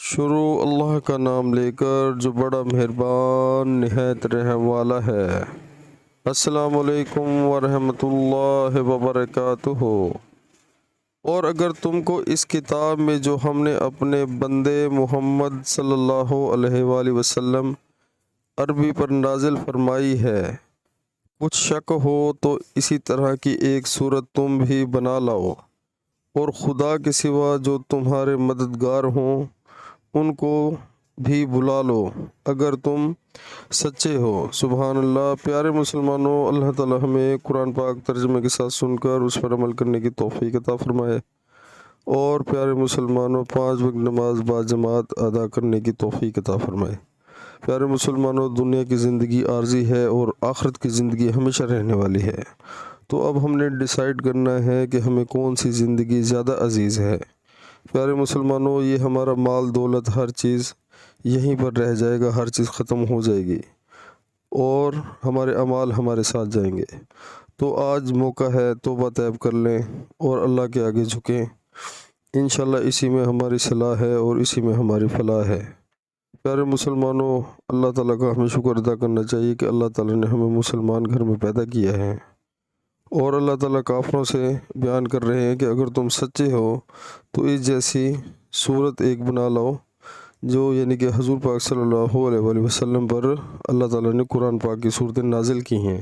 شروع اللہ کا نام لے کر جو بڑا مہربان نہایت رحم والا ہے۔ السلام علیکم ورحمۃ اللہ وبرکاتہ۔ اور اگر تم کو اس کتاب میں جو ہم نے اپنے بندے محمد صلی اللہ علیہ وآلہ وسلم عربی پر نازل فرمائی ہے کچھ شک ہو تو اسی طرح کی ایک صورت تم بھی بنا لاؤ، اور خدا کے سوا جو تمہارے مددگار ہوں ان کو بھی بلا لو اگر تم سچے ہو۔ سبحان اللہ۔ پیارے مسلمانوں، اللہ تعالی ہمیں قرآن پاک ترجمے کے ساتھ سن کر اس پر عمل کرنے کی توفیق عطا فرمائے، اور پیارے مسلمانوں 5 وقت نماز باجماعت ادا کرنے کی توفیق عطا فرمائے۔ پیارے مسلمانوں، دنیا کی زندگی عارضی ہے اور آخرت کی زندگی ہمیشہ رہنے والی ہے، تو اب ہم نے ڈیسائیڈ کرنا ہے کہ ہمیں کون سی زندگی زیادہ عزیز ہے۔ پیارے مسلمانوں، یہ ہمارا مال دولت ہر چیز یہیں پر رہ جائے گا، ہر چیز ختم ہو جائے گی، اور ہمارے اعمال ہمارے ساتھ جائیں گے۔ تو آج موقع ہے، توبہ طیب کر لیں اور اللہ کے آگے جھکیں۔ انشاءاللہ اسی میں ہماری صلاح ہے اور اسی میں ہماری فلاح ہے۔ پیارے مسلمانوں، اللہ تعالیٰ کا ہمیں شکر ادا کرنا چاہیے کہ اللہ تعالیٰ نے ہمیں مسلمان گھر میں پیدا کیا ہے، اور اللہ تعالیٰ کافروں سے بیان کر رہے ہیں کہ اگر تم سچے ہو تو اس جیسی صورت ایک بنا لاؤ، جو یعنی کہ حضور پاک صلی اللہ علیہ وآلہ وسلم پر اللہ تعالیٰ نے قرآن پاک کی صورتیں نازل کی ہیں۔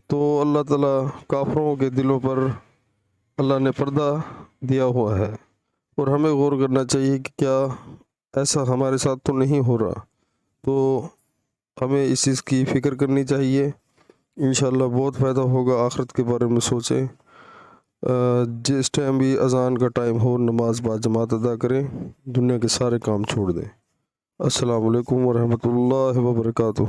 تو اللہ تعالیٰ کافروں کے دلوں پر اللہ نے پردہ دیا ہوا ہے، اور ہمیں غور کرنا چاہیے کہ کیا ایسا ہمارے ساتھ تو نہیں ہو رہا، تو ہمیں اس چیز کی فکر کرنی چاہیے۔ انشاءاللہ بہت فائدہ ہوگا، آخرت کے بارے میں سوچیں۔ جس ٹائم بھی اذان کا ٹائم ہو نماز باجماعت ادا کریں، دنیا کے سارے کام چھوڑ دیں۔ السلام علیکم ورحمۃ اللہ وبرکاتہ۔